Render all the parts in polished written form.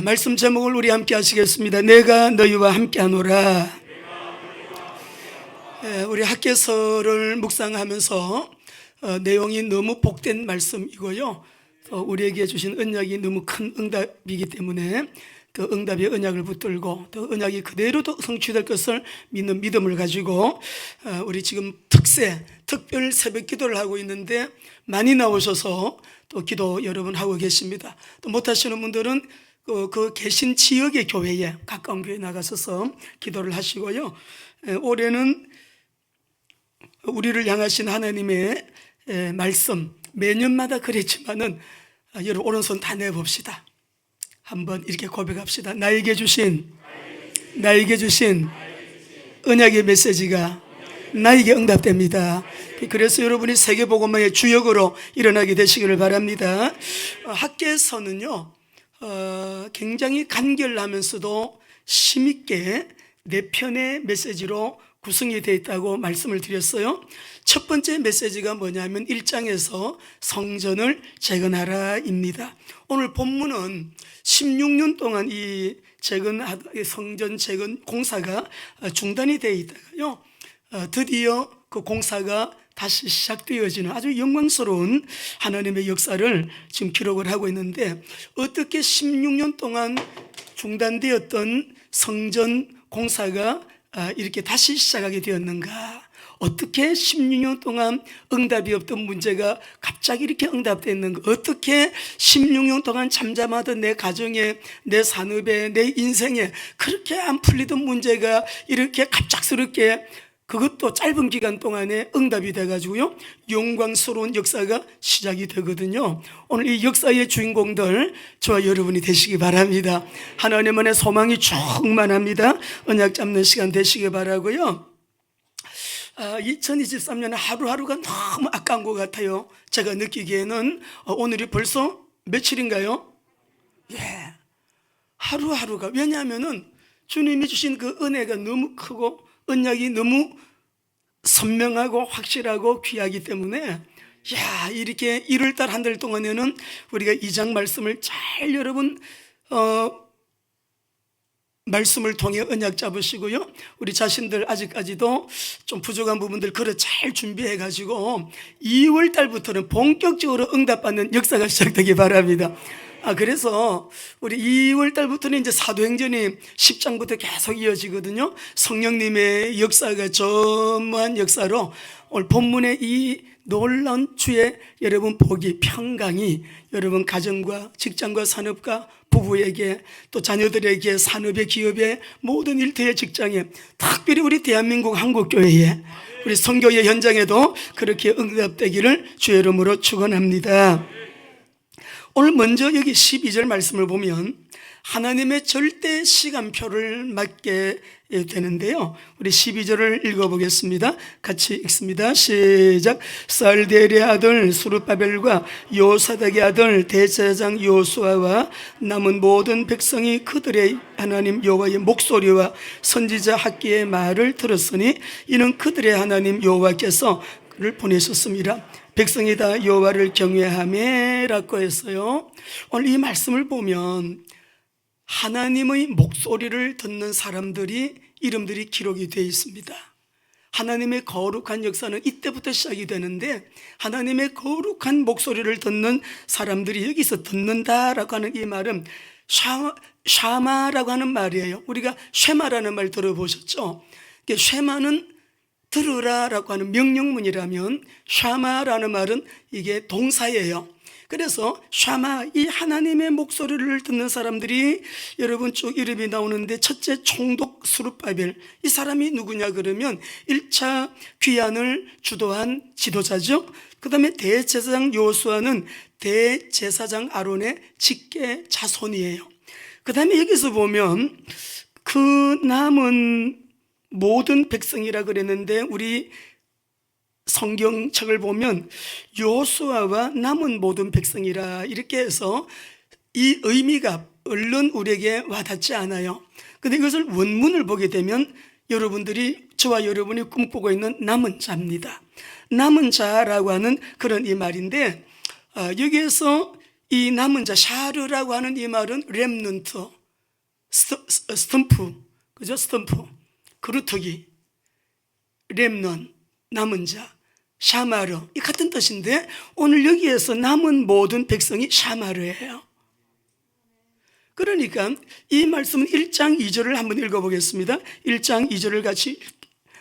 말씀 제목을 우리 함께 하시겠습니다. 내가 너희와 함께하노라. 우리 학개서를 묵상하면서 내용이 너무 복된 말씀이고요, 우리에게 주신 언약이 너무 큰 응답이기 때문에 그 응답의 언약을 붙들고 또 언약이 그대로 성취될 것을 믿는 믿음을 가지고 우리 지금 특별 새벽 기도를 하고 있는데 많이 나오셔서 또 기도 여러분 하고 계십니다. 또 못하시는 분들은 그 계신 지역의 교회에, 가까운 교회에 나가셔서 기도를 하시고요, 올해는 우리를 향하신 하나님의 말씀, 매년마다 그랬지만은 여러분 오른손 다 내봅시다. 한번 이렇게 고백합시다. 나에게 주신 언약의 메시지가 나에게 응답됩니다. 그래서 여러분이 세계복음화의 주역으로 일어나게 되시기를 바랍니다. 학개서는요, 굉장히 간결하면서도 힘있게 4편의 메시지로 구성이 되어 있다고 말씀을 드렸어요. 첫 번째 메시지가 뭐냐면 1장에서 성전을 재건하라입니다. 오늘 본문은 16년 동안 이 성전 재건 공사가 중단이 되어 있다가요, 드디어 그 공사가 다시 시작되어지는 아주 영광스러운 하나님의 역사를 지금 기록을 하고 있는데, 어떻게 16년 동안 중단되었던 성전 공사가 이렇게 다시 시작하게 되었는가? 어떻게 16년 동안 응답이 없던 문제가 갑자기 이렇게 응답됐는가? 어떻게 16년 동안 잠잠하던 내 가정에, 내 산업에, 내 인생에 그렇게 안 풀리던 문제가 이렇게 갑작스럽게, 그것도 짧은 기간 동안에 응답이 돼가지고요, 영광스러운 역사가 시작이 되거든요. 오늘 이 역사의 주인공들 저와 여러분이 되시기 바랍니다. 하나님 안에 소망이 충만합니다. 언약 잡는 시간 되시기 바라고요. 2023년 하루하루가 너무 아까운 것 같아요. 제가 느끼기에는 오늘이 벌써 며칠인가요? 하루하루가, 왜냐하면은 주님이 주신 그 은혜가 너무 크고 언약이 너무 선명하고 확실하고 귀하기 때문에, 이렇게 1월달 한 달 동안에는 우리가 2장 말씀을 잘 여러분 말씀을 통해 언약 잡으시고요, 우리 자신들 아직까지도 좀 부족한 부분들 그래 잘 준비해 가지고 2월 달부터는 본격적으로 응답받는 역사가 시작되기 바랍니다. 그래서 우리 2월 달부터는 이제 사도행전이 10장부터 계속 이어지거든요. 성령님의 역사가 전무한 역사로 오늘 본문의 이 놀라운 주의 여러분 복이, 평강이 여러분 가정과 직장과 산업과 부부에게, 또 자녀들에게, 산업에, 기업에, 모든 일터의 직장에, 특별히 우리 대한민국 한국교회에, 우리 선교의 현장에도 그렇게 응답되기를 주의 이름으로 축원합니다. 오늘 먼저 여기 12절 말씀을 보면 하나님의 절대 시간표를 맞게 되는데요, 우리 12절을 읽어보겠습니다. 같이 읽습니다. 시작. 살디엘의 아들 스룹바벨과 요사닥의 아들 대제사장 요수아와 남은 모든 백성이 그들의 하나님 여호와의 목소리와 선지자 학기의 말을 들었으니 이는 그들의 하나님 여호와께서 그를 보내셨습니다. 백성이 다 여호와를 경외하매라고 했어요. 오늘 이 말씀을 보면 하나님의 목소리를 듣는 사람들이 이름들이 기록이 되어 있습니다. 하나님의 거룩한 역사는 이때부터 시작이 되는데, 하나님의 거룩한 목소리를 듣는 사람들이 여기서 듣는다라고 하는 이 말은 샤마라고 하는 말이에요. 우리가 쉐마라는 말 들어보셨죠? 쉐마는 들으라라고 하는 명령문이라면, 샤마라는 말은 이게 동사예요. 그래서 샤마, 이 하나님의 목소리를 듣는 사람들이 여러분 쭉 이름이 나오는데, 첫째 총독 스룹바벨, 이 사람이 누구냐 그러면 1차 귀환을 주도한 지도자죠. 그 다음에 대제사장 요수아는 대제사장 아론의 직계 자손이에요. 그 다음에 여기서 보면 그 남은 모든 백성이라 그랬는데, 우리 성경책을 보면 요수아와 남은 모든 백성이라 이렇게 해서 이 의미가 얼른 우리에게 와닿지 않아요. 근데 이것을 원문을 보게 되면 여러분들이, 저와 여러분이 꿈꾸고 있는 남은 자입니다. 남은 자라고 하는 그런 이 말인데, 여기에서 이 남은 자, 샤르라고 하는 이 말은 렘넌트, 스탬프, 그죠? 스탬프, 그루터기, 렘넌, 남은 자, 샤마르, 이 같은 뜻인데 오늘 여기에서 남은 모든 백성이 샤마르예요. 그러니까 이 말씀은 1장 2절을 한번 읽어보겠습니다. 1장 2절을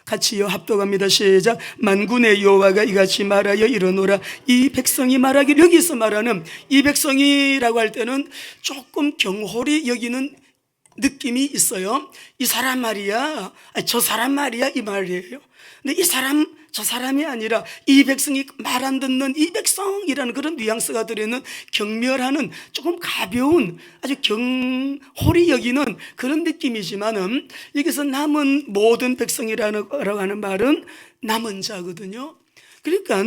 같이요 합독합니다. 시작. 만군의 여호와가 이같이 말하여 이르노라. 이 백성이 말하길, 여기서 말하는 이 백성이라고 할 때는 조금 경홀히 여기는 느낌이 있어요. 이 사람 말이야, 저 사람 말이야, 이 말이에요. 근데 이 사람 저 사람이 아니라 이 백성이 말 안 듣는 이 백성이라는 그런 뉘앙스가 들어있는 경멸하는 조금 가벼운 아주 경홀히 여기는 그런 느낌이지만은 여기서 남은 모든 백성이라고 하는 말은 남은 자거든요. 그러니까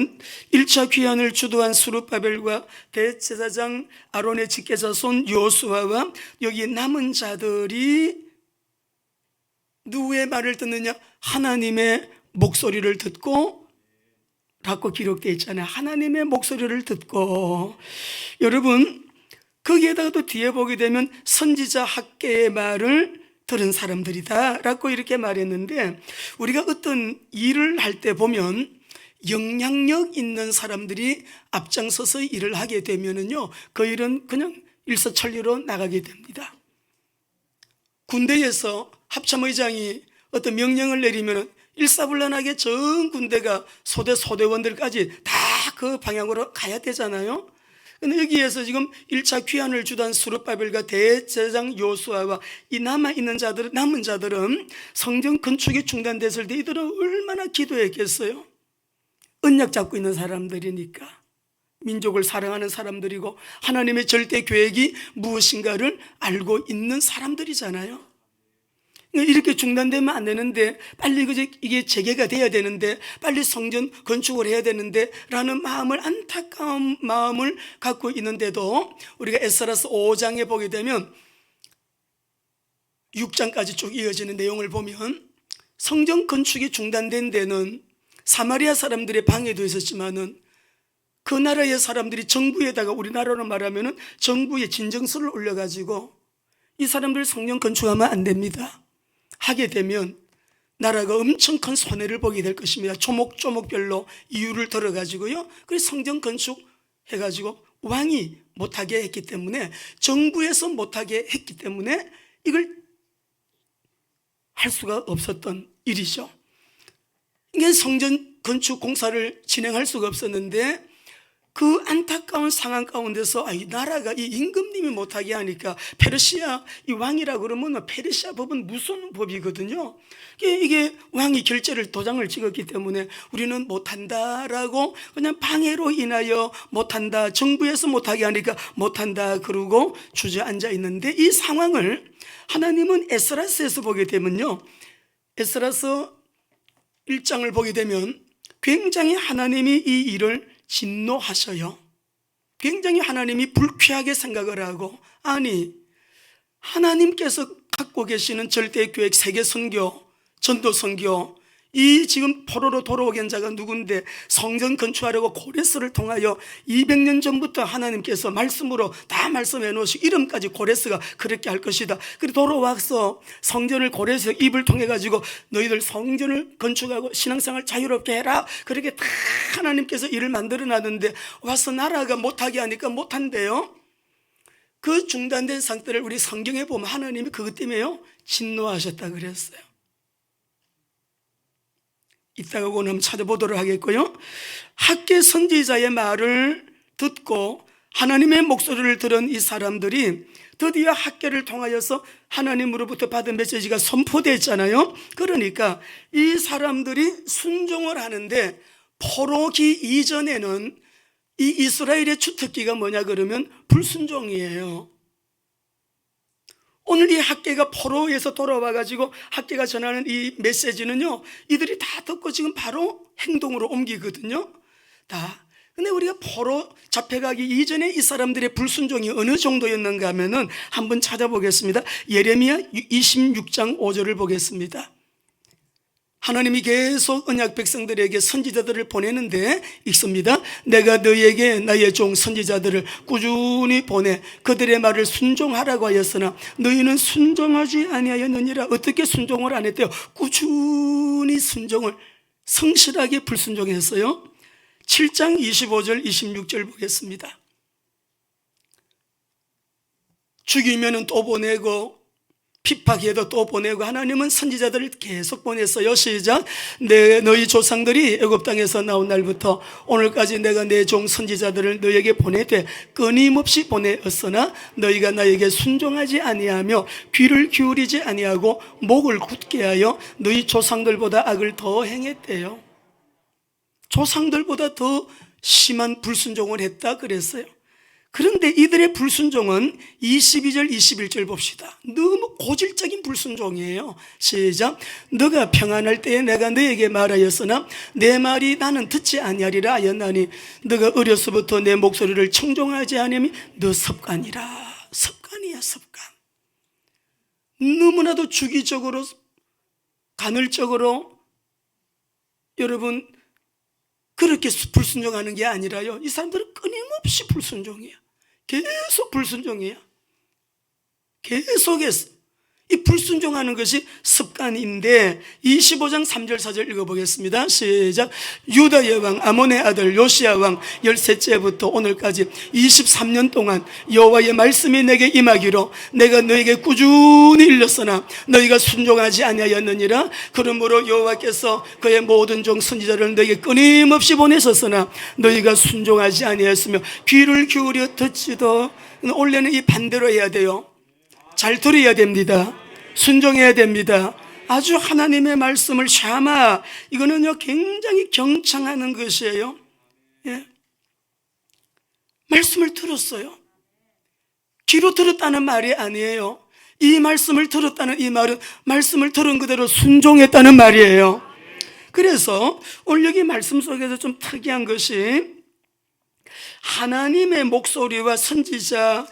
1차 귀환을 주도한 스룹바벨과 대제사장 아론의 직계자손 여호수아와 여기 남은 자들이 누구의 말을 듣느냐? 하나님의 목소리를 듣고 라고 기록되어 있잖아요. 하나님의 목소리를 듣고. 여러분, 거기에다가 또 뒤에 보게 되면 선지자 학계의 말을 들은 사람들이다 라고 이렇게 말했는데, 우리가 어떤 일을 할 때 보면 영향력 있는 사람들이 앞장서서 일을 하게 되면은요, 그 일은 그냥 일사천리로 나가게 됩니다. 군대에서 합참의장이 어떤 명령을 내리면 일사불란하게 전 군대가 소대원들까지 다 그 방향으로 가야 되잖아요. 근데 여기에서 지금 1차 귀환을 주던 스룹바벨과 대제사장 여호수아와 이 남은 자들은 성전 건축이 중단됐을 때 이들은 얼마나 기도했겠어요. 언약 잡고 있는 사람들이니까, 민족을 사랑하는 사람들이고 하나님의 절대 계획이 무엇인가를 알고 있는 사람들이잖아요. 이렇게 중단되면 안 되는데, 빨리 이게 재개가 돼야 되는데, 빨리 성전 건축을 해야 되는데 라는 안타까운 마음을 갖고 있는데도 우리가 에스라서 5장에 보게 되면 6장까지 쭉 이어지는 내용을 보면 성전 건축이 중단된 데는 사마리아 사람들의 방해도 있었지만은 그 나라의 사람들이 정부에다가, 우리나라로 말하면은 정부에 진정서를 올려가지고 이 사람들 성전 건축하면 안 됩니다. 하게 되면 나라가 엄청 큰 손해를 보게 될 것입니다. 조목조목별로 이유를 들어가지고요. 그래서 성전 건축해가지고 왕이 못하게 했기 때문에, 정부에서 못하게 했기 때문에 이걸 할 수가 없었던 일이죠. 이게 성전 건축 공사를 진행할 수가 없었는데, 그 안타까운 상황 가운데서 이 나라가 이 임금님이 못하게 하니까, 페르시아 이 왕이라고 그러면 페르시아 법은 무슨 법이거든요. 이게 왕이 결재를 도장을 찍었기 때문에 우리는 못한다라고 그냥 방해로 인하여 못한다, 정부에서 못하게 하니까 못한다 그러고 주저앉아 있는데, 이 상황을 하나님은 에스라스에서 보게 되면요, 에스라서 1장을 보게 되면 굉장히 하나님이 이 일을 진노하셔요. 굉장히 하나님이 불쾌하게 생각을 하고, 아니 하나님께서 갖고 계시는 절대계획, 세계선교, 전도선교, 이 지금 포로로 돌아오게 한 자가 누군데, 성전 건축하려고 고레스를 통하여 200년 전부터 하나님께서 말씀으로 다 말씀해 놓으시고 이름까지 고레스가 그렇게 할 것이다. 그리고 돌아와서 성전을 고레스 입을 통해 가지고 너희들 성전을 건축하고 신앙생활 자유롭게 해라, 그렇게 다 하나님께서 일을 만들어 놨는데 와서 나라가 못하게 하니까 못한대요. 그 중단된 상태를 우리 성경에 보면 하나님이 그것 때문에요 진노하셨다 그랬어요. 이따가 그건 한번 찾아보도록 하겠고요. 학계 선지자의 말을 듣고 하나님의 목소리를 들은 이 사람들이 드디어 학계를 통하여서 하나님으로부터 받은 메시지가 선포됐잖아요. 그러니까 이 사람들이 순종을 하는데, 포로기 이전에는 이 이스라엘의 주특기가 뭐냐 그러면 불순종이에요. 오늘 이 학계가 포로에서 돌아와가지고 학계가 전하는 이 메시지는요, 이들이 다 듣고 지금 바로 행동으로 옮기거든요. 다. 근데 우리가 포로 잡혀가기 이전에 이 사람들의 불순종이 어느 정도였는가 하면은 한번 찾아보겠습니다. 예레미야 26장 5절을 보겠습니다. 하나님이 계속 언약 백성들에게 선지자들을 보내는데 읽습니다. 내가 너희에게 나의 종 선지자들을 꾸준히 보내 그들의 말을 순종하라고 하였으나 너희는 순종하지 아니하였느니라. 어떻게 순종을 안 했대요? 꾸준히 순종을, 성실하게 불순종했어요. 7장 25절 26절 보겠습니다. 죽이면 또 보내고 핍박해도 또 보내고 하나님은 선지자들을 계속 보냈어요. 시작. 너희 조상들이 애굽 땅에서 나온 날부터 오늘까지 내가 내 종 선지자들을 너희에게 보내되 끊임없이 보내었으나 너희가 나에게 순종하지 아니하며 귀를 기울이지 아니하고 목을 굳게 하여 너희 조상들보다 악을 더 행했대요. 조상들보다 더 심한 불순종을 했다 그랬어요. 그런데 이들의 불순종은 22절 21절 봅시다. 너무 고질적인 불순종이에요. 시작. 너가 평안할 때에 내가 너에게 말하였으나 내 말이 나는 듣지 아니하리라 하였나니 너가 어려서부터 내 목소리를 청종하지 않으면 너 습관이라. 습관이야, 습관. 너무나도 주기적으로, 간헐적으로 여러분 그렇게 불순종하는 게 아니라요, 이 사람들은 끊임없이 불순종이에요. 계속 불순종이에요. 계속해서 이 불순종하는 것이 습관인데 25장 3절 4절 읽어보겠습니다. 시작. 유다의 왕 아몬의 아들 요시야 왕 13째부터 오늘까지 23년 동안 여호와의 말씀이 내게 임하기로 내가 너에게 꾸준히 일렀으나 너희가 순종하지 아니하였느니라. 그러므로 여호와께서 그의 모든 종 선지자를 너에게 끊임없이 보내셨으나 너희가 순종하지 아니하였으며 귀를 기울여 듣지도. 원래는 이 반대로 해야 돼요. 잘 들어야 됩니다. 순종해야 됩니다. 아주 하나님의 말씀을 샤마, 이거는요 굉장히 경청하는 것이에요. 예. 말씀을 들었어요. 귀로 들었다는 말이 아니에요. 이 말씀을 들었다는 이 말은 말씀을 들은 그대로 순종했다는 말이에요. 그래서 오늘 여기 말씀 속에서 좀 특이한 것이 하나님의 목소리와 선지자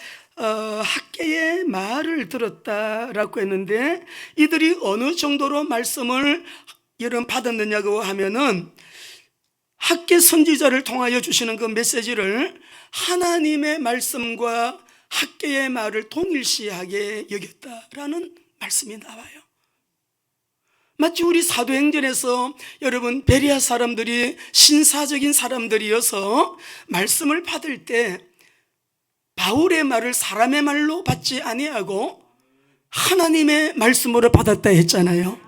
학계의 말을 들었다라고 했는데 이들이 어느 정도로 말씀을 여러분 받았느냐고 하면은 학계 선지자를 통하여 주시는 그 메시지를 하나님의 말씀과 학계의 말을 동일시하게 여겼다라는 말씀이 나와요. 마치 우리 사도행전에서 여러분 베레아 사람들이 신사적인 사람들이어서 말씀을 받을 때 바울의 말을 사람의 말로 받지 아니하고 하나님의 말씀으로 받았다 했잖아요.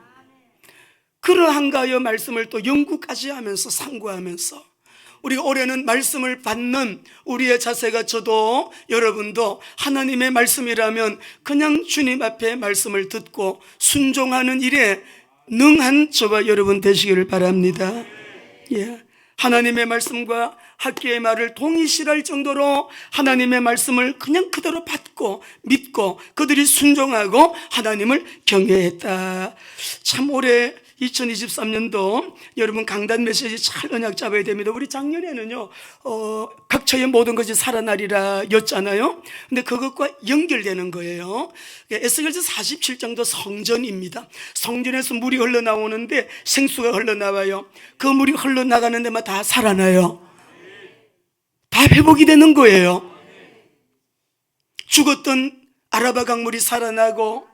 그러한가 하여 말씀을 또 연구까지 하면서 상고하면서 우리가 올해는 말씀을 받는 우리의 자세가, 저도 여러분도 하나님의 말씀이라면 그냥 주님 앞에 말씀을 듣고 순종하는 일에 능한 저와 여러분 되시기를 바랍니다. 예. 하나님의 말씀과 학계의 말을 동일시할 정도로 하나님의 말씀을 그냥 그대로 받고 믿고 그들이 순종하고 하나님을 경외했다. 참 올해 2023년도 여러분 강단 메시지 잘 언약 잡아야 됩니다. 우리 작년에는요 각처의 모든 것이 살아나리라 였잖아요. 근데 그것과 연결되는 거예요. 에스겔서 47장도 성전입니다. 성전에서 물이 흘러나오는데 생수가 흘러나와요. 그 물이 흘러나가는 데만 다 살아나요. 다 회복이 되는 거예요. 죽었던 아라바 강물이 살아나고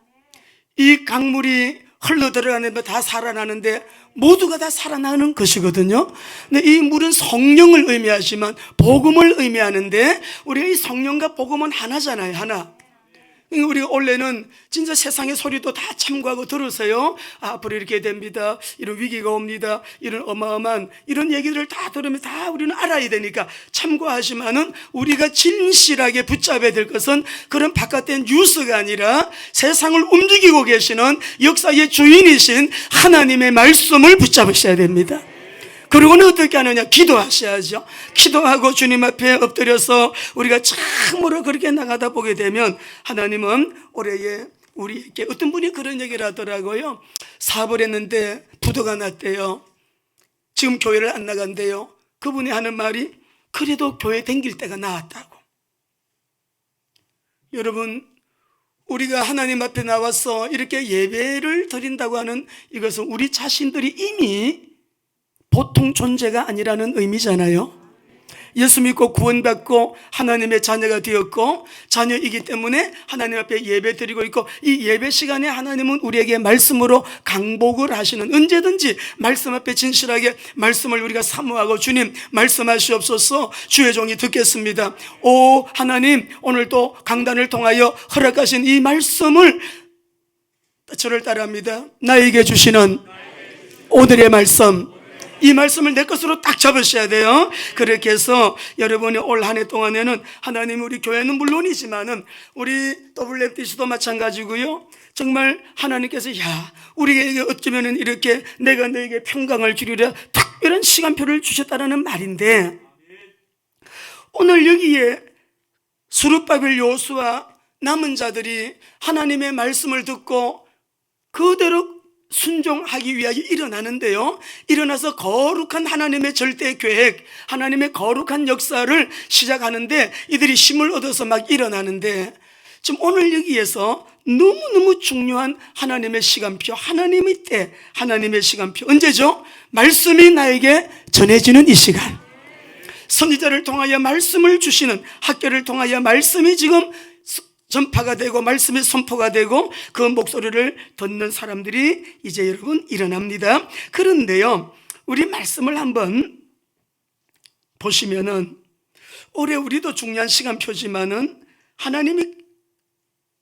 이 강물이 흘러들어가는 데 다 살아나는데 모두가 다 살아나는 것이거든요. 근데 이 물은 성령을 의미하지만 복음을 의미하는데 우리가 이 성령과 복음은 하나잖아요. 하나. 우리가 원래는 진짜 세상의 소리도 다 참고하고 들으세요. 앞으로 이렇게 됩니다. 이런 위기가 옵니다. 이런 어마어마한 이런 얘기들을 다 들으면 다 우리는 알아야 되니까 참고하지만은 우리가 진실하게 붙잡아야 될 것은 그런 바깥의 뉴스가 아니라 세상을 움직이고 계시는 역사의 주인이신 하나님의 말씀을 붙잡으셔야 됩니다. 그리고는 어떻게 하느냐? 기도하셔야죠. 기도하고 주님 앞에 엎드려서 우리가 참으로 그렇게 나가다 보게 되면 하나님은 올해에 우리에게, 어떤 분이 그런 얘기를 하더라고요. 사업을 했는데 부도가 났대요. 지금 교회를 안 나간대요. 그분이 하는 말이 그래도 교회 댕길 때가 나왔다고. 여러분, 우리가 하나님 앞에 나와서 이렇게 예배를 드린다고 하는 이것은 우리 자신들이 이미 보통 존재가 아니라는 의미잖아요. 예수 믿고 구원받고 하나님의 자녀가 되었고 자녀이기 때문에 하나님 앞에 예배 드리고 있고, 이 예배 시간에 하나님은 우리에게 말씀으로 강복을 하시는, 언제든지 말씀 앞에 진실하게 말씀을 우리가 사모하고, 주님 말씀하시옵소서, 주의 종이 듣겠습니다. 오 하나님, 오늘도 강단을 통하여 허락하신 이 말씀을 저를 따라합니다. 나에게 주시는 오늘의 말씀, 이 말씀을 내 것으로 딱 잡으셔야 돼요. 그렇게 해서 여러분이 올 한 해 동안에는 하나님, 우리 교회는 물론이지만은 우리 WFDC도 마찬가지고요, 정말 하나님께서 우리에게 어쩌면 이렇게 내가 너에게 평강을 주리라 특별한 시간표를 주셨다라는 말인데, 오늘 여기에 스룹바벨 여호수아 남은 자들이 하나님의 말씀을 듣고 그대로 순종하기 위하여 일어나는데요, 일어나서 거룩한 하나님의 절대 계획, 하나님의 거룩한 역사를 시작하는데 이들이 힘을 얻어서 막 일어나는데, 지금 오늘 여기에서 너무너무 중요한 하나님의 시간표, 하나님의 때, 하나님의 시간표 언제죠? 말씀이 나에게 전해지는 이 시간, 선지자를 통하여 말씀을 주시는, 학교를 통하여 말씀이 지금 전파가 되고 말씀이 선포가 되고 그 목소리를 듣는 사람들이 이제 여러분 일어납니다. 그런데요, 우리 말씀을 한번 보시면은 올해 우리도 중요한 시간표지만은 하나님이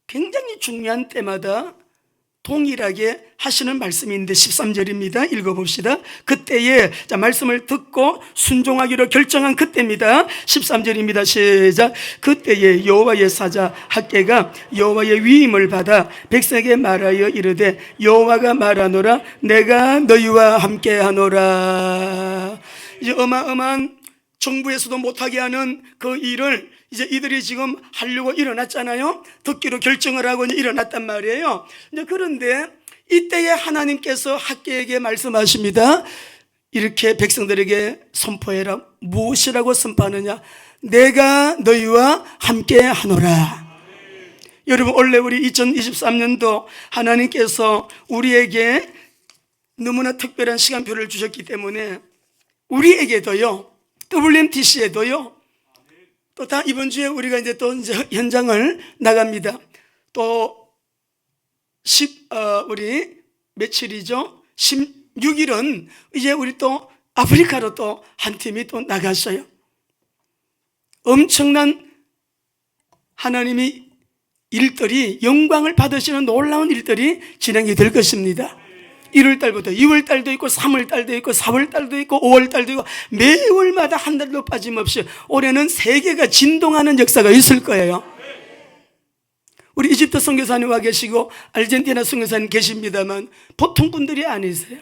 굉장히 중요한 때마다 동일하게 하시는 말씀이 있는데 13절입니다. 읽어봅시다. 그때에, 자, 말씀을 듣고 순종하기로 결정한 그때입니다. 13절입니다. 시작. 그때에 여호와의 사자 학개가 여호와의 위임을 받아 백성에게 말하여 이르되, 여호와가 말하노라, 내가 너희와 함께하노라. 이제 어마어마한 정부에서도 못하게 하는 그 일을 이제 이들이 지금 하려고 일어났잖아요. 듣기로 결정을 하고 이제 일어났단 말이에요. 이제 그런데 이때에 하나님께서 학개에게 말씀하십니다. 이렇게 백성들에게 선포해라. 무엇이라고 선포하느냐? 내가 너희와 함께 하노라. 여러분, 원래 우리 2023년도 하나님께서 우리에게 너무나 특별한 시간표를 주셨기 때문에 우리에게도요, WMTC에도요, 또 다 이번 주에 우리가 이제 또 이제 현장을 나갑니다. 또 우리 며칠이죠? 16일은 이제 우리 또 아프리카로 또 한 팀이 또 나갔어요. 엄청난 하나님이 일들이, 영광을 받으시는 놀라운 일들이 진행이 될 것입니다. 1월달부터 2월달도 있고 3월달도 있고 4월달도 있고 5월달도 있고 매월마다 한 달도 빠짐없이 올해는 세계가 진동하는 역사가 있을 거예요. 우리 이집트 선교사님 와 계시고 아르헨티나 선교사님 계십니다만 보통 분들이 아니세요.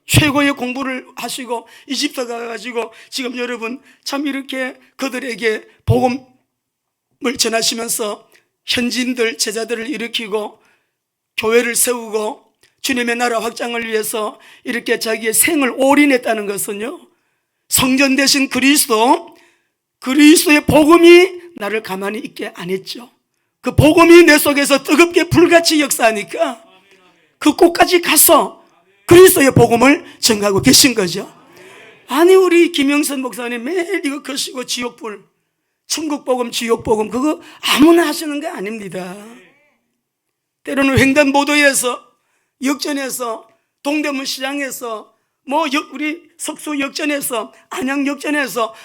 최고의 공부를 하시고 이집트 가가지고 지금 여러분 참 이렇게 그들에게 복음을 전하시면서 현지인들, 제자들을 일으키고 교회를 세우고 주님의 나라 확장을 위해서 이렇게 자기의 생을 올인했다는 것은요, 성전 대신 그리스도의 복음이 나를 가만히 있게 안 했죠. 그 복음이 내 속에서 뜨겁게 불같이 역사하니까 그 곳까지 가서 그리스도의 복음을 전가하고 계신 거죠. 아니, 우리 김영선 목사님 매일 이거 거시고 지옥불, 천국복음, 지옥복음 그거 아무나 하시는 게 아닙니다. 때로는 횡단보도에서, 역전에서, 동대문 시장에서, 우리 석수 역전에서, 안양 역전에서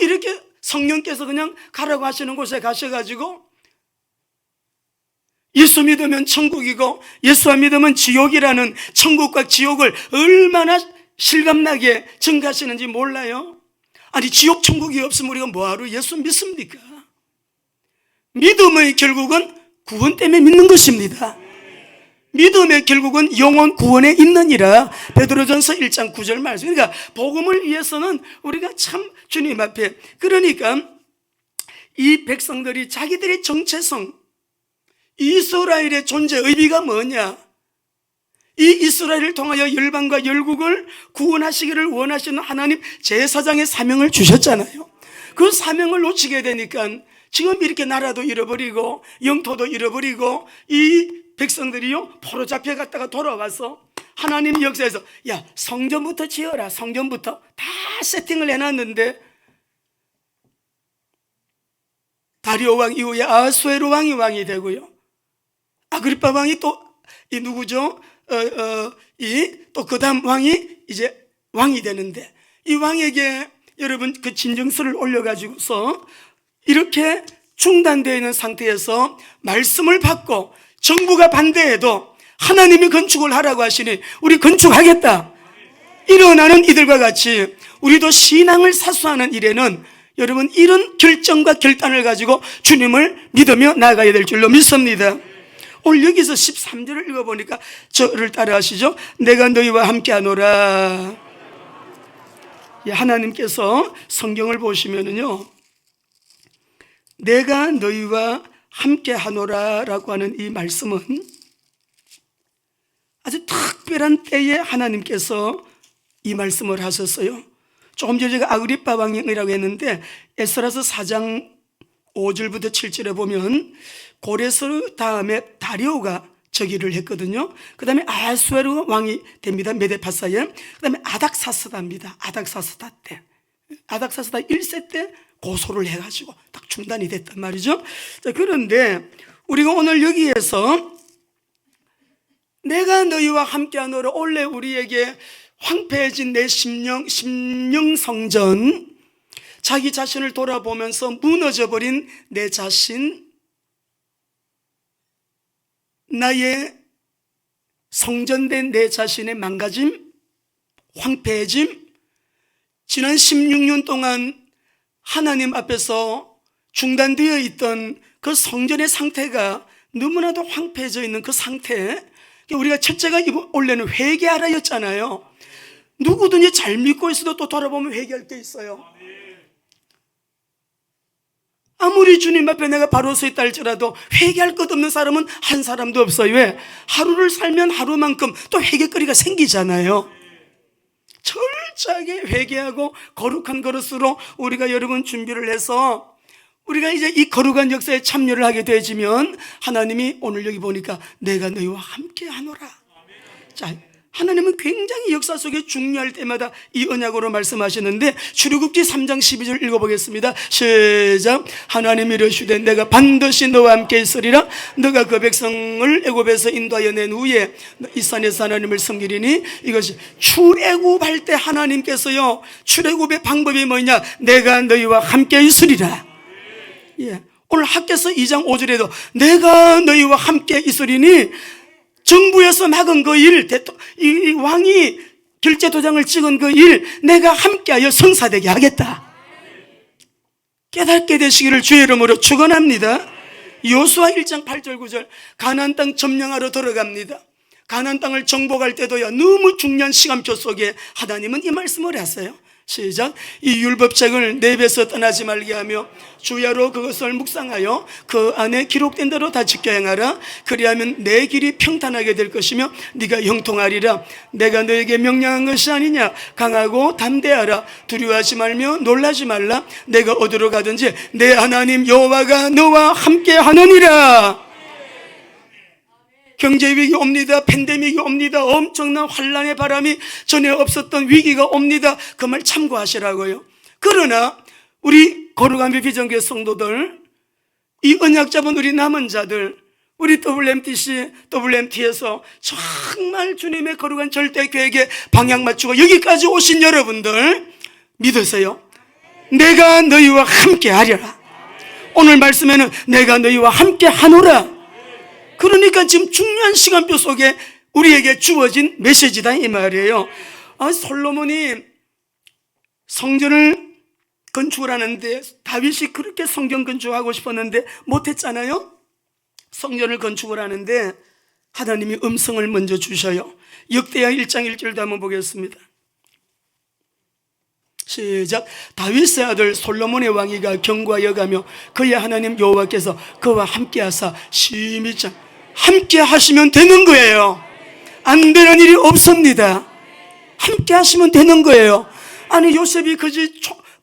이렇게 성령께서 그냥 가라고 하시는 곳에 가셔가지고 예수 믿으면 천국이고 예수 안 믿으면 지옥이라는 천국과 지옥을 얼마나 실감나게 증가하시는지 몰라요? 아니, 지옥 천국이 없으면 우리가 뭐하러 예수 믿습니까? 믿음의 결국은 구원 때문에 믿는 것입니다. 믿음의 결국은 영혼 구원에 있느니라. 베드로전서 1장 9절 말씀. 그러니까 복음을 위해서는 우리가 참 주님 앞에, 그러니까 이 백성들이 자기들의 정체성, 이스라엘의 존재 의미가 뭐냐, 이 이스라엘을 통하여 열방과 열국을 구원하시기를 원하시는 하나님 제사장의 사명을 주셨잖아요. 그 사명을 놓치게 되니까 지금 이렇게 나라도 잃어버리고 영토도 잃어버리고 이 백성들이요 포로 잡혀갔다가 돌아와서 하나님 역사에서 야 성전부터 지어라, 성전부터 다 세팅을 해놨는데 다리오 왕 이후에 아수에로 왕이 되고요, 아그리파 왕이 또 이 누구죠? 또 그 다음 왕이 이제 왕이 되는데, 이 왕에게 여러분 그 진정서를 올려가지고서 이렇게 중단되어 있는 상태에서 말씀을 받고 정부가 반대해도 하나님이 건축을 하라고 하시니 우리 건축하겠다 일어나는 이들과 같이 우리도 신앙을 사수하는 일에는 여러분 이런 결정과 결단을 가지고 주님을 믿으며 나아가야 될 줄로 믿습니다. 오늘 여기서 13절을 읽어보니까 저를 따라하시죠. 내가 너희와 함께하노라. 하나님께서 성경을 보시면은요, 내가 너희와 함께하노라 라고 하는 이 말씀은 아주 특별한 때에 하나님께서 이 말씀을 하셨어요. 조금 전에 제가 아그리파 왕이라고 했는데 에스라서 4장 5절부터 7절에 보면 고레스 다음에 다리오가 즉위를 했거든요. 그 다음에 아수에로 왕이 됩니다. 메데파사에. 그 다음에 아닥사스다입니다. 아닥사스다 때, 아닥사스다 1세 때 고소를 해가지고 딱 중단이 됐단 말이죠. 자, 그런데 우리가 오늘 여기에서 내가 너희와 함께하노라, 원래 우리에게 황폐해진 내 심령 성전, 자기 자신을 돌아보면서 무너져버린 내 자신, 나의 성전된 내 자신의 망가짐, 황폐해짐, 지난 16년 동안 하나님 앞에서 중단되어 있던 그 성전의 상태가 너무나도 황폐해져 있는 그 상태, 우리가 첫째가 원래는 회개하라였잖아요. 누구든지 잘 믿고 있어도 또 돌아보면 회개할 때 있어요. 아무리 주님 앞에 내가 바로 서 있다 할지라도 회개할 것 없는 사람은 한 사람도 없어요. 왜? 하루를 살면 하루만큼 또 회개거리가 생기잖아요. 철저하게 회개하고 거룩한 그릇으로 우리가 여러분 준비를 해서 우리가 이제 이 거룩한 역사에 참여를 하게 되지면 하나님이 오늘 여기 보니까 내가 너희와 함께 하노라. 자, 하나님은 굉장히 역사 속에 중요할 때마다 이 언약으로 말씀하시는데 출애굽기 3장 12절 읽어보겠습니다. 시작. 하나님이 이르시되 내가 반드시 너와 함께 있으리라. 너가 그 백성을 애굽에서 인도하여 낸 후에 이 산에서 하나님을 섬기리니. 이것이 출애굽할 때 하나님께서요, 출애굽의 방법이 뭐냐? 내가 너희와 함께 있으리라. 예. 오늘 학개서 2장 5절에도 내가 너희와 함께 있으리니, 정부에서 막은 그 일, 이 왕이 결제 도장을 찍은 그 일 내가 함께하여 성사되게 하겠다. 깨닫게 되시기를 주의 이름으로 축원합니다. 여호수아 1장 8절 9절 가나안 땅 점령하러 들어갑니다. 가나안 땅을 정복할 때도요, 너무 중요한 시간표 속에 하나님은 이 말씀을 하세요. 시작. 이 율법책을 내 입에서 떠나지 말게 하며 주야로 그것을 묵상하여 그 안에 기록된 대로 다 지켜 행하라. 그리하면 내 길이 평탄하게 될 것이며 네가 형통하리라. 내가 너에게 명령한 것이 아니냐. 강하고 담대하라. 두려워하지 말며 놀라지 말라. 내가 어디로 가든지 내 하나님 여호와가 너와 함께 하느니라. 경제위기 옵니다. 팬데믹이 옵니다. 엄청난 환란의 바람이 전에 없었던 위기가 옵니다. 그 말 참고하시라고요. 그러나 우리 거룩한 비전교회 성도들, 이 언약 잡은 우리 남은 자들, 우리 WMT에서 정말 주님의 거룩한 절대 계획에 방향 맞추고 여기까지 오신 여러분들 믿으세요. 내가 너희와 함께 하리라. 오늘 말씀에는 내가 너희와 함께 하노라. 그러니까 지금 중요한 시간표 속에 우리에게 주어진 메시지다 이 말이에요. 솔로몬이 성전을 건축을 하는데, 다윗이 그렇게 성전 건축하고 싶었는데 못했잖아요. 성전을 건축을 하는데 하나님이 음성을 먼저 주셔요. 역대하 1장 1절도 한번 보겠습니다. 시작. 다윗의 아들 솔로몬의 왕위가 경과하여 가며 그의 하나님 여호와께서 그와 함께 하사 심히 함께 하시면 되는 거예요. 안 되는 일이 없습니다. 함께 하시면 되는 거예요. 아니 요셉이 그지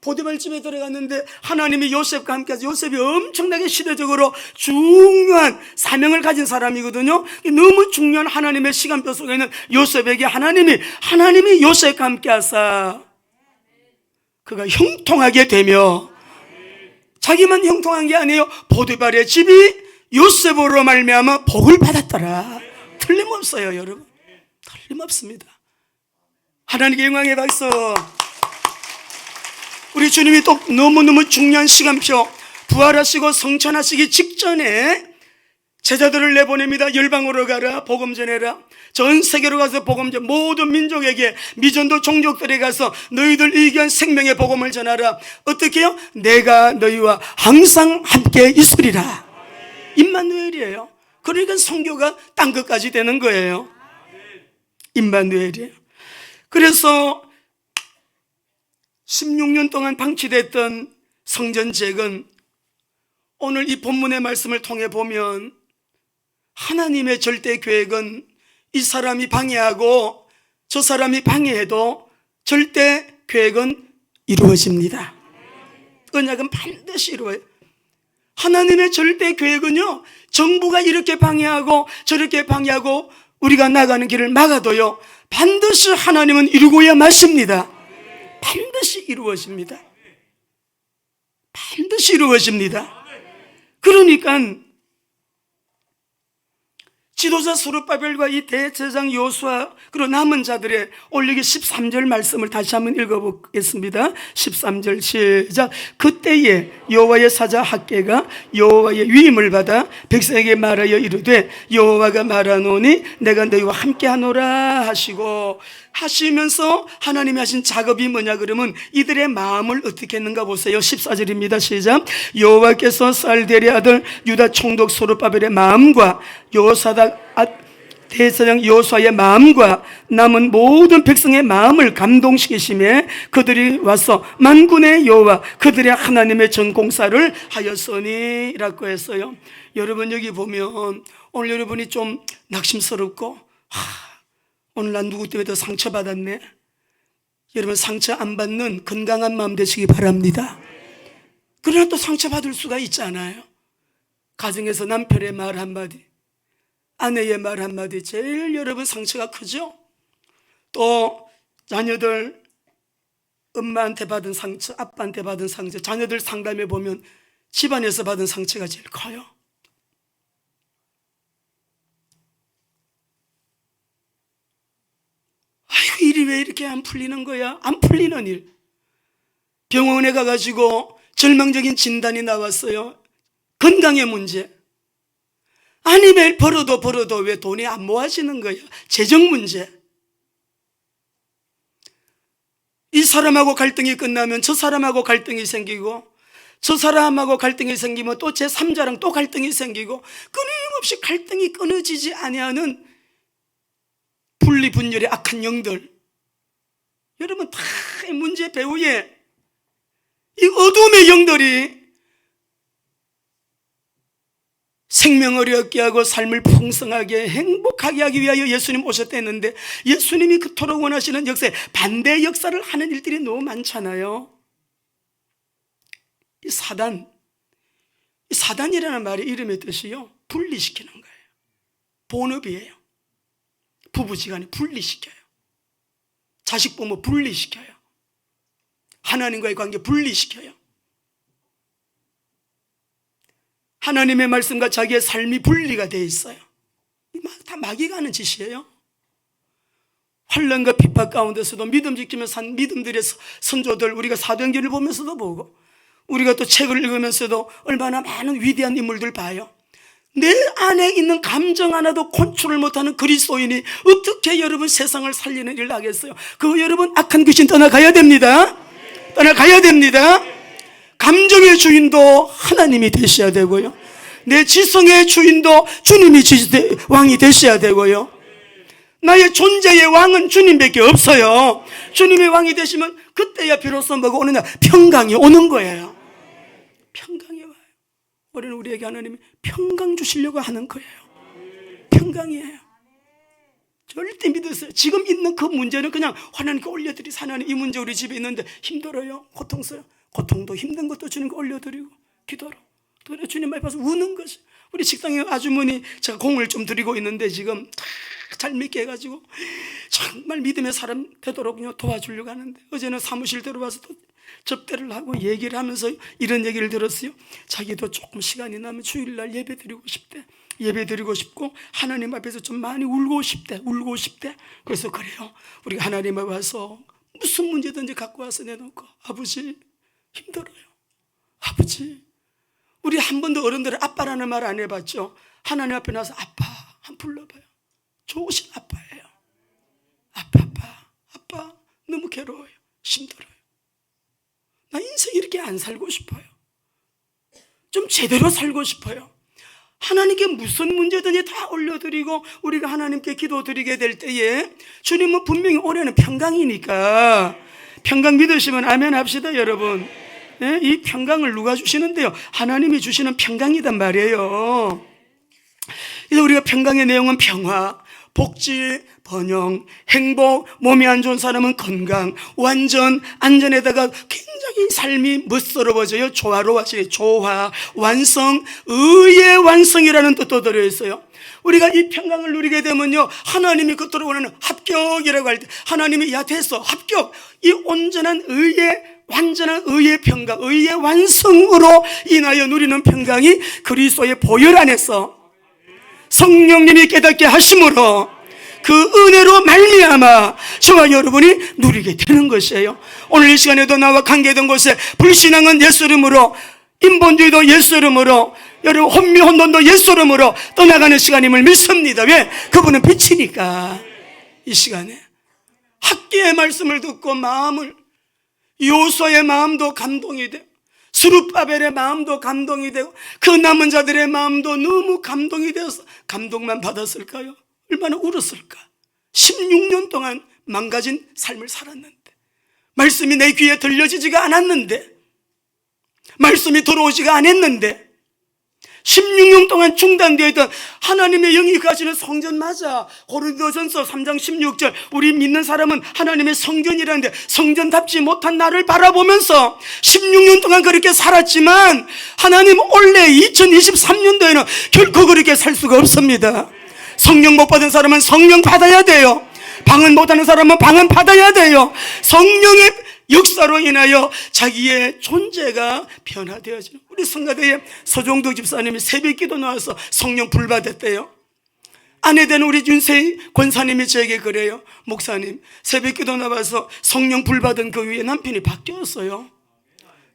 포티발 집에 들어갔는데 하나님이 요셉과 함께 해서 요셉이 엄청나게 시대적으로 중요한 사명을 가진 사람이거든요. 너무 중요한 하나님의 시간표 속에 있는 요셉에게 하나님이 요셉과 함께 하사 그가 형통하게 되며, 자기만 형통한 게 아니에요. 포티발의 집이 요셉으로 말미암아 복을 받았더라. 틀림없어요, 여러분. 틀림없습니다. 하나님께 영광의 박수. 우리 주님이 또 너무너무 중요한 시간표, 부활하시고 성천하시기 직전에 제자들을 내보냅니다. 열방으로 가라, 복음 전해라. 전 세계로 가서 복음 전, 모든 민족에게, 미전도 종족들에 가서 너희들 의견 생명의 복음을 전하라. 어떻게 해요? 내가 너희와 항상 함께 있으리라. 임마누엘이에요. 그러니까 선교가 땅 끝까지 되는 거예요. 임마누엘이에요. 그래서 16년 동안 방치됐던 성전재건, 오늘 이 본문의 말씀을 통해 보면 하나님의 절대 계획은 이 사람이 방해하고 저 사람이 방해해도 절대 계획은 이루어집니다. 언약은 반드시 이루어요. 하나님의 절대 계획은요, 정부가 이렇게 방해하고 저렇게 방해하고 우리가 나가는 길을 막아도요, 반드시 하나님은 이루고야 마십니다. 반드시 이루어집니다. 반드시 이루어집니다. 그러니까 지도자 스룹바벨과 이 대제사장 여호수아 그리고 남은 자들의 올리기 13절 말씀을 다시 한번 읽어보겠습니다. 13절 시작. 그때에 여호와의 사자 학개가 여호와의 위임을 받아 백성에게 말하여 이르되 여호와가 말하노니 내가 너희와 함께하노라 하시면서 하나님이 하신 작업이 뭐냐 그러면 이들의 마음을 어떻게 했는가 보세요. 14절입니다. 시작. 여호와께서 살델의 아들 유다 총독 스룹바벨의 마음과 여호사닥 대제사장 여호수아의 마음과 남은 모든 백성의 마음을 감동시키심에 그들이 와서 만군의 여호와 그들의 하나님의 전공사를 하였으니라고 했어요. 여러분 여기 보면 오늘 여러분이 좀 낙심스럽고 오늘 난 누구 때문에 더 상처받았네. 여러분 상처 안 받는 건강한 마음 되시기 바랍니다. 그러나 또 상처받을 수가 있잖아요. 가정에서 남편의 말 한마디, 아내의 말 한마디, 제일 여러분 상처가 크죠. 또 자녀들 엄마한테 받은 상처, 아빠한테 받은 상처, 자녀들 상담해 보면 집안에서 받은 상처가 제일 커요. 아이고 일이 왜 이렇게 안 풀리는 거야? 안 풀리는 일. 병원에 가가지고 절망적인 진단이 나왔어요. 건강의 문제. 아니 매일 벌어도 왜 돈이 안 모아지는 거야? 재정 문제. 이 사람하고 갈등이 끝나면 저 사람하고 갈등이 생기고, 저 사람하고 갈등이 생기면 또 제3자랑 또 갈등이 생기고, 끊임없이 갈등이 끊어지지 아니하는 분리분열의 악한 영들. 여러분 다 이 문제 배후에 이 어둠의 영들이 생명을 얻게 하고 삶을 풍성하게 행복하게 하기 위하여 예수님 오셨다는데, 예수님이 그토록 원하시는 역사에 반대 역사를 하는 일들이 너무 많잖아요. 이 사단이라는 말의 이름의 뜻이요, 분리시키는 거예요. 본업이에요. 부부지간에 분리시켜요. 자식 부모 분리시켜요. 하나님과의 관계 분리시켜요. 하나님의 말씀과 자기의 삶이 분리가 되어 있어요. 다 마귀가 하는 짓이에요. 환난과 핍박 가운데서도 믿음 지키며 산 믿음들의 선조들, 우리가 사도행전을 보면서도 보고, 우리가 또 책을 읽으면서도 얼마나 많은 위대한 인물들 봐요. 내 안에 있는 감정 하나도 컨트롤 못하는 그리스도인이 어떻게 여러분 세상을 살리는 일을 하겠어요? 그 여러분 악한 귀신 떠나가야 됩니다. 떠나가야 됩니다. 감정의 주인도 하나님이 되셔야 되고요, 내 지성의 주인도 주님이 왕이 되셔야 되고요, 나의 존재의 왕은 주님밖에 없어요. 주님의 왕이 되시면 그때야 비로소 뭐가 오느냐? 평강이 오는 거예요. 평강이 와요. 우리는 우리에게 하나님이 평강 주시려고 하는 거예요. 평강이에요. 절대 믿으세요. 지금 있는 그 문제는 그냥 하나님께 올려드리세요. 하나님 이 문제 우리 집에 있는데 힘들어요, 고통스러워요. 고통도 힘든 것도 주님 올려드리고 기도로 또 주님 앞에서 우는 것이. 우리 식당에 아주머니 제가 공을 좀 드리고 있는데 지금 잘 믿게 해가지고 정말 믿음의 사람 되도록 도와주려고 하는데, 어제는 사무실 들어와서 또 접대를 하고 얘기를 하면서 이런 얘기를 들었어요. 자기도 조금 시간이 나면 주일날 예배 드리고 싶대. 예배 드리고 싶고 하나님 앞에서 좀 많이 울고 싶대. 그래서 그래요, 우리가 하나님 앞에 와서 무슨 문제든지 갖고 와서 내놓고, 아버지 힘들어요, 아버지. 우리 한 번도 어른들은 아빠라는 말 안 해봤죠. 하나님 앞에 나서 아빠 한 불러봐요. 좋으신 아빠예요. 아빠 너무 괴로워요, 힘들어요. 나 인생 이렇게 안 살고 싶어요. 좀 제대로 살고 싶어요. 하나님께 무슨 문제든지 다 올려드리고 우리가 하나님께 기도드리게 될 때에 주님은 분명히 올해는 평강이니까, 평강 믿으시면 아멘 합시다 여러분. 네? 이 평강을 누가 주시는데요? 하나님이 주시는 평강이단 말이에요. 그래서 우리가 평강의 내용은 평화, 복지, 번영, 행복, 몸이 안 좋은 사람은 건강, 완전, 안전에다가 굉장히 삶이 멋스러워져요. 조화로워져요. 조화, 완성, 의의 완성이라는 뜻도 들어있어요. 우리가 이 평강을 누리게 되면요, 하나님이 그토록 원하는 합격이라고 할 때 하나님이 야 됐어, 합격. 이 온전한 의의, 완전한 의의 평강, 의의 완성으로 인하여 누리는 평강이 그리스도의 보혈 안에서 성령님이 깨닫게 하심으로 그 은혜로 말미암아 저와 여러분이 누리게 되는 것이에요. 오늘 이 시간에도 나와 관계된 곳에 불신앙은 예수 이름으로, 인본주의도 예수 이름으로, 여러분 혼미 혼돈도 예수 이름으로 떠나가는 시간임을 믿습니다. 왜? 그분은 빛이니까. 이 시간에 학계의 말씀을 듣고 마음을, 요소의 마음도 감동이 되고 스룹바벨의 마음도 감동이 되고 그 남은 자들의 마음도 너무 감동이 되어서 감동만 받았을까요? 얼마나 울었을까? 16년 동안 망가진 삶을 살았는데, 말씀이 내 귀에 들려지지가 않았는데, 말씀이 들어오지가 않았는데, 16년 동안 중단되어 있던 하나님의 영이 가시는 성전 맞아. 고린도전서 3장 16절 우리 믿는 사람은 하나님의 성전이라는데 성전답지 못한 나를 바라보면서 16년 동안 그렇게 살았지만 하나님 올해 2023년도에는 결코 그렇게 살 수가 없습니다. 성령 못 받은 사람은 성령 받아야 돼요. 방언 못하는 사람은 방언 받아야 돼요. 성령의 역사로 인하여 자기의 존재가 변화되어지는, 우리 성가대에 서종덕 집사님이 새벽기도 나와서 성령 불 받았대요. 아내 되는 우리 윤세희 권사님이 저에게 그래요. 목사님, 새벽기도 나와서 성령 불 받은 그 위에 남편이 바뀌었어요.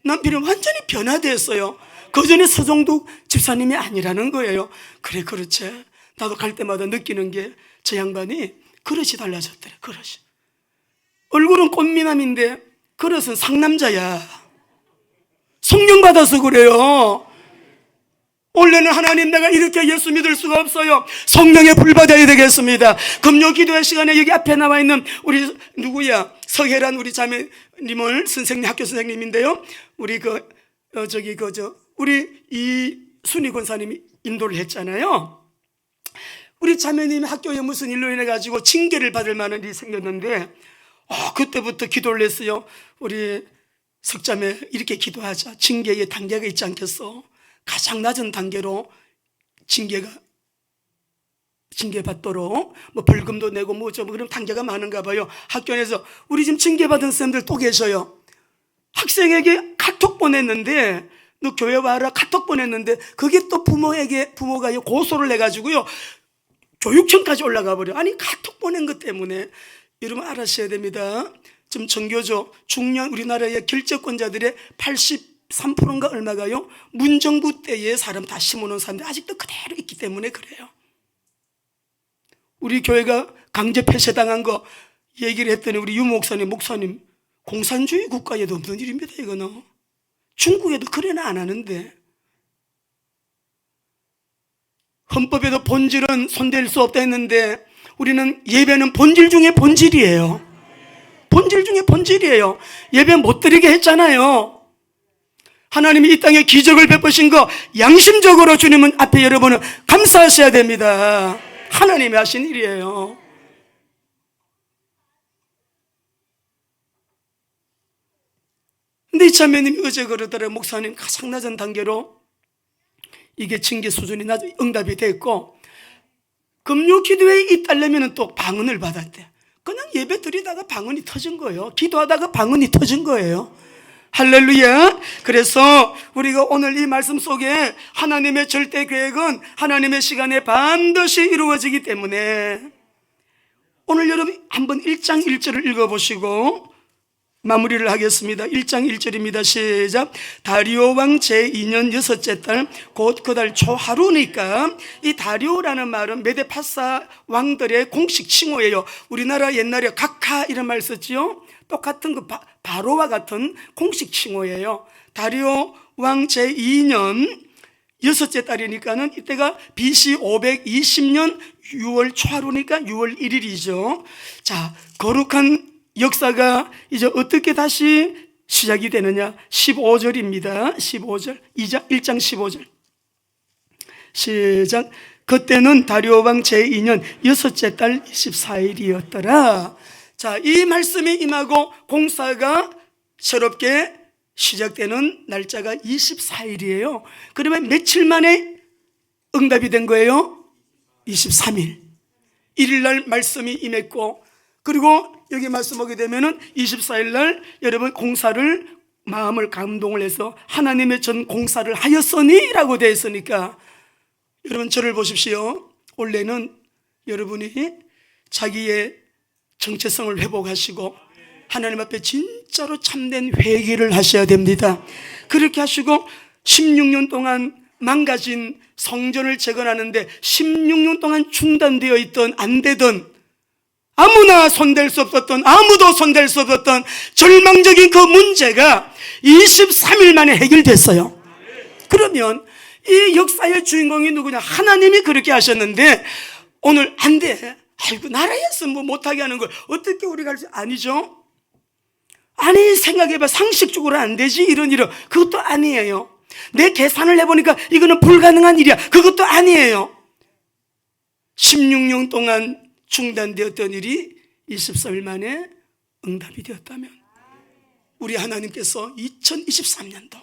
남편이 완전히 변화됐어요. 그 전에 서종덕 집사님이 아니라는 거예요. 그래, 그렇지. 나도 갈 때마다 느끼는 게 저 양반이 그릇이 달라졌더래. 그릇이, 얼굴은 꽃미남인데 그릇은 상남자야. 성령 받아서 그래요. 원래는 하나님 내가 이렇게 예수 믿을 수가 없어요. 성령의 불 받아야 되겠습니다. 금요 기도의 시간에 여기 앞에 나와 있는 우리 누구야? 서혜란 우리 자매님을 선생님, 학교 선생님인데요. 우리 우리 이순희 권사님이 인도를 했잖아요. 우리 자매님이 학교에 무슨 일로 인해 가지고 징계를 받을 만한 일이 생겼는데 그때부터 기도를 했어요. 우리 석자매 이렇게 기도하자. 징계의 단계가 있지 않겠어? 가장 낮은 단계로 징계받도록 뭐 벌금도 내고 그런 단계가 많은가 봐요. 학교 내에서 우리 지금 징계받은 쌤들 또 계셔요. 학생에게 카톡 보냈는데, 너 교회 와라 카톡 보냈는데 그게 또 부모가 고소를 해가지고요 교육청까지 올라가 버려. 아니 카톡 보낸 것 때문에. 여러분 알아셔야 됩니다. 지금 정교조 중년 우리나라의 결재권자들의 83%인가 얼마가요? 문정부 때의 사람 다 심어놓은 사람들이 아직도 그대로 있기 때문에 그래요. 우리 교회가 강제 폐쇄당한 거 얘기를 했더니 우리 유 목사님 공산주의 국가에도 없는 일입니다. 이거는 중국에도 그래나 안 하는데, 헌법에도 본질은 손댈 수 없다 했는데 우리는 예배는 본질 중에 본질이에요. 본질 중에 본질이에요. 예배 못 드리게 했잖아요. 하나님이 이 땅에 기적을 베푸신 거 양심적으로 주님은 앞에 여러분은 감사하셔야 됩니다. 하나님이 하신 일이에요. 근데 이 자매님이 어제 그러더라고요. 목사님, 가장 낮은 단계로 이게 징계 수준이 낮은 응답이 됐고, 금요 기도회에 입달려면 또 방언을 받았대. 그냥 예배 드리다가 방언이 터진 거예요. 기도하다가 방언이 터진 거예요. 할렐루야. 그래서 우리가 오늘 이 말씀 속에 하나님의 절대 계획은 하나님의 시간에 반드시 이루어지기 때문에, 오늘 여러분 한번 1장 1절을 읽어보시고 마무리를 하겠습니다. 1장 1절입니다. 시작. 다리오 왕 제2년 여섯째 달, 곧 그 달 초하루니까, 이 다리오라는 말은 메데파사 왕들의 공식 칭호예요. 우리나라 옛날에 각하 이런 말 썼지요. 똑같은 그 바로와 같은 공식 칭호예요. 다리오 왕 제2년 여섯째 달이니까는 이때가 BC 520년 6월 초하루니까 6월 1일이죠. 자, 거룩한 역사가 이제 어떻게 다시 시작이 되느냐. 15절입니다. 15절. 1장 15절. 시작. 그때는 다리오 왕 제2년 여섯째 달 24일이었더라. 자, 이 말씀이 임하고 공사가 새롭게 시작되는 날짜가 24일이에요. 그러면 며칠 만에 응답이 된 거예요? 23일. 1일날 말씀이 임했고, 그리고 여기 말씀하게 되면은 24일 날 여러분 공사를 마음을 감동을 해서 하나님의 전 공사를 하였으니 라고 되어 있으니까, 여러분 저를 보십시오. 원래는 여러분이 자기의 정체성을 회복하시고 하나님 앞에 진짜로 참된 회개를 하셔야 됩니다. 그렇게 하시고 16년 동안 망가진 성전을 재건하는데 16년 동안 중단되어 있던, 안 되던, 아무나 손댈 수 없었던, 아무도 손댈 수 없었던 절망적인 그 문제가 23일 만에 해결됐어요. 그러면 이 역사의 주인공이 누구냐? 하나님이 그렇게 하셨는데 오늘 안 돼. 아이고, 나라에서 뭐 못하게 하는 걸 어떻게 우리가 할 수, 아니죠? 아니, 생각해봐. 상식적으로 안 되지, 이런 일은. 그것도 아니에요. 내 계산을 해보니까 이거는 불가능한 일이야. 그것도 아니에요. 16년 동안 중단되었던 일이 23일 만에 응답이 되었다면, 우리 하나님께서 2023년도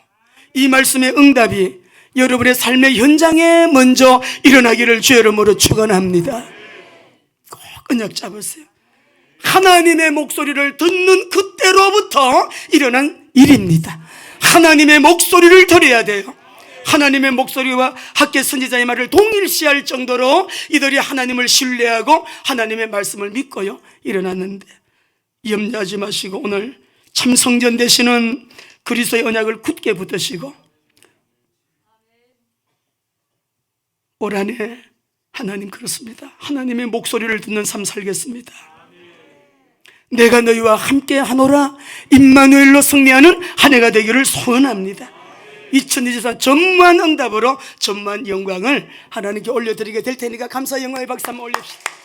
이 말씀의 응답이 여러분의 삶의 현장에 먼저 일어나기를 주의 이름으로 축원합니다. 꼭 언약 잡으세요. 하나님의 목소리를 듣는 그때로부터 일어난 일입니다. 하나님의 목소리를 들어야 돼요. 하나님의 목소리와 학계 선지자의 말을 동일시할 정도로 이들이 하나님을 신뢰하고 하나님의 말씀을 믿고요 일어났는데, 염려하지 마시고 오늘 참성전 되시는 그리스도의 언약을 굳게 붙드시고 올 한 해 하나님, 그렇습니다, 하나님의 목소리를 듣는 삶 살겠습니다. 내가 너희와 함께 하노라, 임마누엘로 승리하는 한 해가 되기를 소원합니다. 2024 전무한 응답으로 전무한 영광을 하나님께 올려드리게 될 테니까 감사 영광의 박수 한번 올립시다.